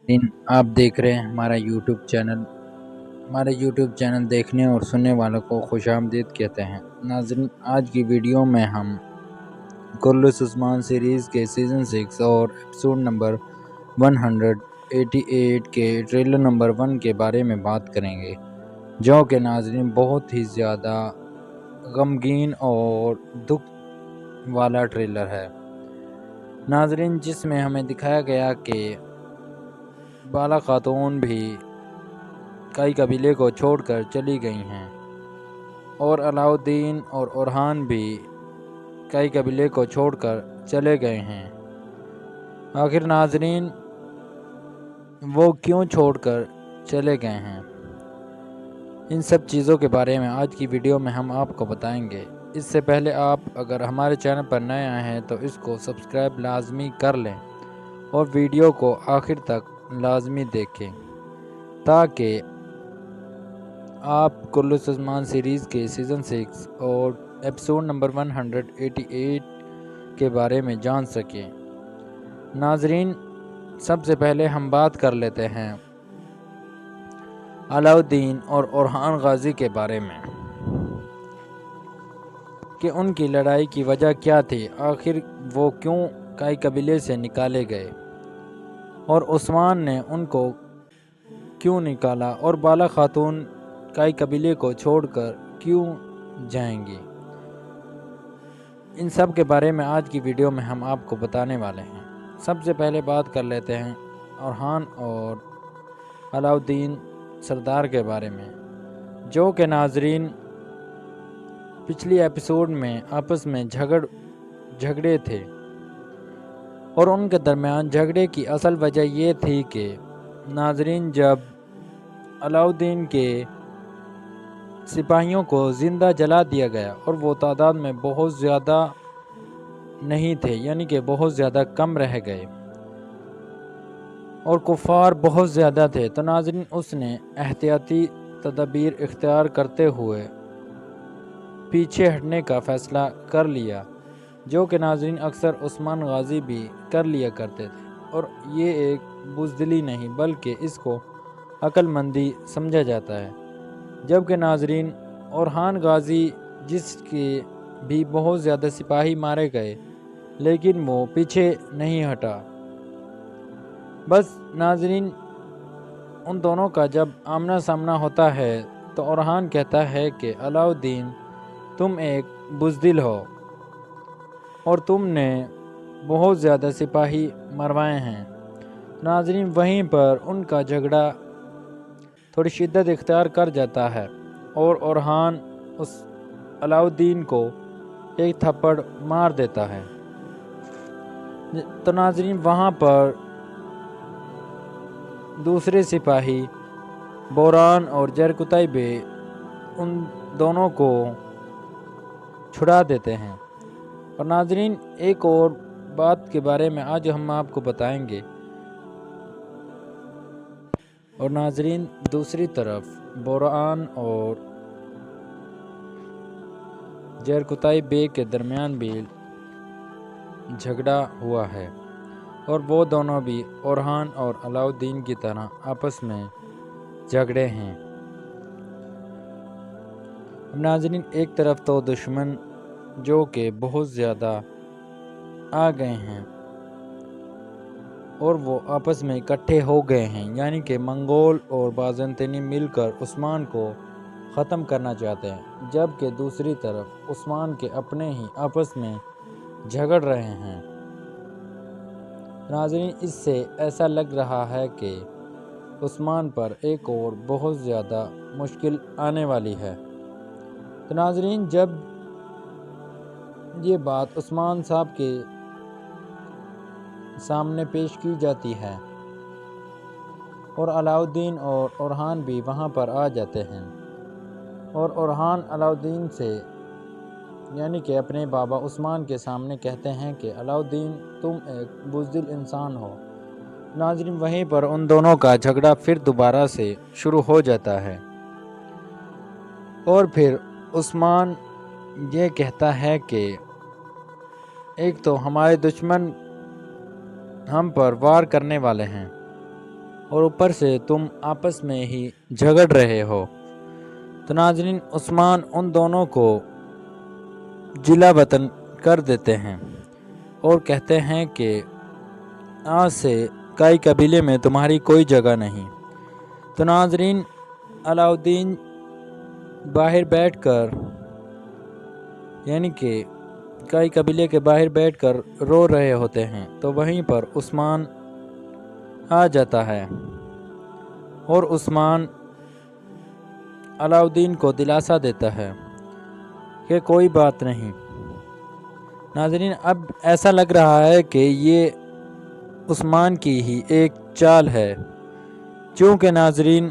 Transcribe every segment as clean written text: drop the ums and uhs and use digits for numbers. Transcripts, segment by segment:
दिन आप देख रहे हैं हमारे यूट्यूब चैनल देखने और सुनने वालों को खुशामदीद कहते हैं। नाज़रीन, आज की वीडियो में हम कुर्रतुल उस्मान सीरीज़ के सीज़न 6 और एपिसोड नंबर 188 के ट्रेलर नंबर 1 के बारे में बात करेंगे, जो कि नाज़रीन बहुत ही ज़्यादा गमगीन और दुख वाला ट्रेलर है नाज़रीन, जिसमें हमें दिखाया गया कि बाला खातून भी कई कबीले को छोड़कर चली गई हैं और अलाउद्दीन और ओरहान भी कई कबीले को छोड़कर चले गए हैं। आखिर नाज़रीन वो क्यों छोड़कर चले गए हैं, इन सब चीज़ों के बारे में आज की वीडियो में हम आपको बताएंगे। इससे पहले आप अगर हमारे चैनल पर नए आए हैं तो इसको सब्सक्राइब लाजमी कर लें और वीडियो को आखिर तक लाजमी देखें, ताकि आप कुर्रतुल उस्मान सीरीज़ के सीज़न 6 और एपिसोड नंबर 188 के बारे में जान सकें। नाजरीन, सबसे पहले हम बात कर लेते हैं अलाउद्दीन और ओरहान गाजी के बारे में कि उनकी लड़ाई की वजह क्या थी, आखिर वो क्यों कई कबीले से निकाले गए और उस्मान ने उनको क्यों निकाला और बाला खातून कई कबीले को छोड़कर क्यों जाएंगी। इन सब के बारे में आज की वीडियो में हम आपको बताने वाले हैं। सबसे पहले बात कर लेते हैं ओरहान और अलाउद्दीन सरदार के बारे में, जो कि नाजरीन पिछली एपिसोड में आपस में झगड़े थे और उनके दरमियान झगड़े की असल वजह ये थी कि नाजरीन जब अलाउद्दीन के सिपाहियों को ज़िंदा जला दिया गया और वो तादाद में बहुत ज़्यादा नहीं थे, यानी कि बहुत ज़्यादा कम रह गए और कुफ़ार बहुत ज़्यादा थे, तो नाज़रीन उसने एहतियाती तदबीर इख्तियार करते हुए पीछे हटने का फ़ैसला कर लिया, जो कि नाज़रीन अक्सर उस्मान गाजी भी कर लिया करते थे। और ये एक बुज़दिली नहीं बल्कि इसको अक्लमंदी समझा जाता है। जबकि नाजरीन ओरहान गाजी, जिसके भी बहुत ज़्यादा सिपाही मारे गए, लेकिन वो पीछे नहीं हटा। बस नाजरीन उन दोनों का जब आमना सामना होता है तो ओरहान कहता है कि अलाउद्दीन, तुम एक बुज़दिल हो और तुमने बहुत ज़्यादा सिपाही मरवाए हैं। नाजरीन वहीं पर उनका झगड़ा थोड़ी शिद्दत इख्तियार कर जाता है और ओरहान उस अलाउद्दीन को एक थप्पड़ मार देता है। तो नाजरीन वहाँ पर दूसरे सिपाही बोरान और जरकुतई भी उन दोनों को छुड़ा देते हैं। और नाजरीन एक और बात के बारे में आज हम आपको बताएंगे। और नाजरीन दूसरी तरफ बोरान और जरकुतई बे के दरमियान भी झगड़ा हुआ है और वो दोनों भी ओरहान और अलाउद्दीन की तरह आपस में झगड़े हैं। नाजरीन एक तरफ तो दुश्मन जो कि बहुत ज़्यादा आ गए हैं और वो आपस में इकट्ठे हो गए हैं, यानी कि मंगोल और बाज़ंतीनी मिलकर उस्मान को ख़त्म करना चाहते हैं, जबकि दूसरी तरफ उस्मान के अपने ही आपस में झगड़ रहे हैं। नाज़रीन इससे ऐसा लग रहा है कि उस्मान पर एक और बहुत ज़्यादा मुश्किल आने वाली है। तो नाज़रीन जब ये बात उस्मान साहब के सामने पेश की जाती है और अलाउद्दीन और ओरहान भी वहाँ पर आ जाते हैं और ओरहान अलाउद्दीन से, यानी कि अपने बाबा उस्मान के सामने कहते हैं कि अलाउद्दीन, तुम एक बुज़दिल इंसान हो। नाज़रीन वहीं पर उन दोनों का झगड़ा फिर दोबारा से शुरू हो जाता है और फिर उस्मान ये कहता है कि एक तो हमारे दुश्मन हम पर वार करने वाले हैं اور اوپر سے تم آپس میں ہی جھگڑ رہے ہو۔ تو ناظرین عثمان ان دونوں کو جلا وطن کر دیتے ہیں اور کہتے ہیں کہ آج سے کئی قبیلے میں تمہاری کوئی جگہ نہیں۔ تو ناظرین علاؤدین باہر بیٹھ کر یعنی کہ کئی قبیلے کے باہر بیٹھ کر رو رہے ہوتے ہیں، تو وہیں پر عثمان آ جاتا ہے اور عثمان علاؤدین کو دلاسا دیتا ہے کہ کوئی بات نہیں۔ ناظرین اب ایسا لگ رہا ہے کہ یہ عثمان کی ہی ایک چال ہے، چونکہ ناظرین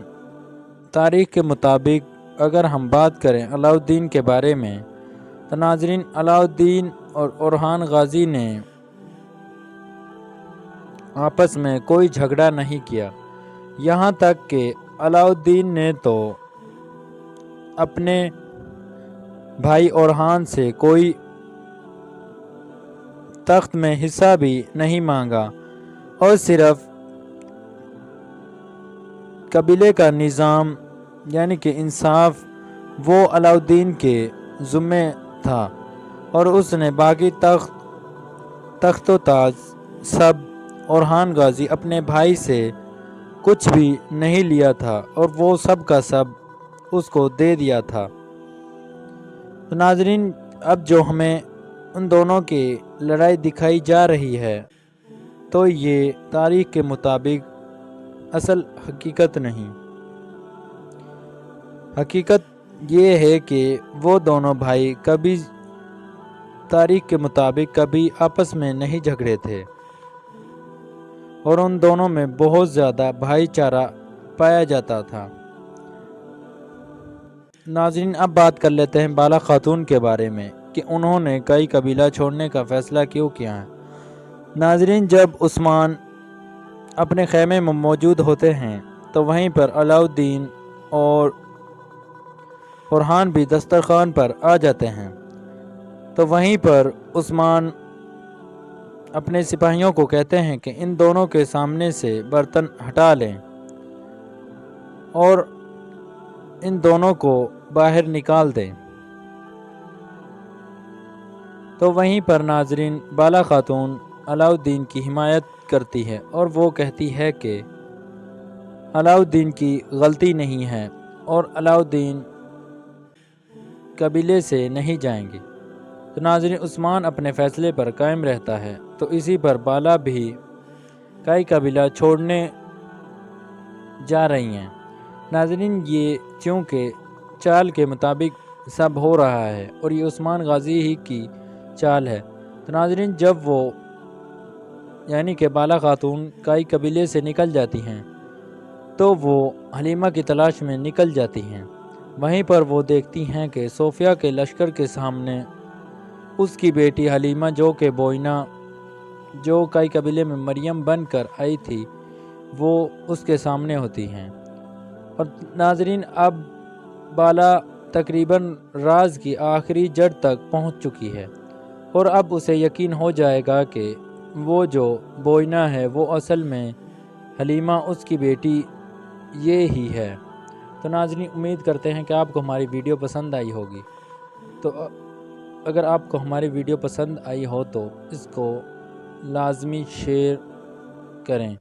تاریخ کے مطابق اگر ہم بات کریں علاؤدین کے بارے میں، تو ناظرین علاؤدین اور اورحان غازی نے آپس میں کوئی جھگڑا نہیں کیا، یہاں تک کہ علاؤدین نے تو اپنے بھائی اورحان سے کوئی تخت میں حصہ بھی نہیں مانگا اور صرف قبیلے کا نظام یعنی کہ انصاف وہ علاؤدین کے ذمے تھا، اور اس نے باقی تخت و تاج سب اورحان غازی اپنے بھائی سے کچھ بھی نہیں لیا تھا اور وہ سب کا سب اس کو دے دیا تھا۔ تو ناظرین اب جو ہمیں ان دونوں کی لڑائی دکھائی جا رہی ہے، تو یہ تاریخ کے مطابق اصل حقیقت نہیں۔ حقیقت یہ ہے کہ وہ دونوں بھائی کبھی تاریخ کے مطابق کبھی آپس میں نہیں جھگڑے تھے اور ان دونوں میں بہت زیادہ بھائی چارہ پایا جاتا تھا۔ ناظرین اب بات کر لیتے ہیں بالا خاتون کے بارے میں کہ انہوں نے کئی قبیلہ چھوڑنے کا فیصلہ کیوں کیا ہے۔ ناظرین جب عثمان اپنے خیمے میں موجود ہوتے ہیں تو وہیں پر علاؤدین اور اورحان بھی دسترخوان پر آ جاتے ہیں، تو وہیں پر عثمان اپنے سپاہیوں کو کہتے ہیں کہ ان دونوں کے سامنے سے برتن ہٹا لیں اور ان دونوں کو باہر نکال دیں۔ تو وہیں پر ناظرین بالا خاتون علاؤدین کی حمایت کرتی ہے اور وہ کہتی ہے کہ علاؤدین کی غلطی نہیں ہے اور علاؤدین قبیلے سے نہیں جائیں گے۔ تو ناظرین عثمان اپنے فیصلے پر قائم رہتا ہے، تو اسی پر بالا بھی کئی قبیلہ چھوڑنے جا رہی ہیں۔ ناظرین یہ چونکہ چال کے مطابق سب ہو رہا ہے اور یہ عثمان غازی ہی کی چال ہے، تو ناظرین جب وہ یعنی کہ بالا خاتون کئی قبیلے سے نکل جاتی ہیں تو وہ حلیمہ کی تلاش میں نکل جاتی ہیں۔ وہیں پر وہ دیکھتی ہیں کہ صوفیہ کے لشکر کے سامنے اس کی بیٹی حلیمہ جو کہ بوئینہ جو کئی قبیلے میں مریم بن کر آئی تھی وہ اس کے سامنے ہوتی ہیں۔ اور ناظرین اب بالا تقریباً راز کی آخری جڑ تک پہنچ چکی ہے اور اب اسے یقین ہو جائے گا کہ وہ جو بوئینہ ہے وہ اصل میں حلیمہ اس کی بیٹی یہ ہی ہے۔ تو ناظرین امید کرتے ہیں کہ آپ کو ہماری ویڈیو پسند آئی ہوگی، تو اگر آپ کو ہماری ویڈیو پسند آئی ہو تو اس کو لازمی شیئر کریں۔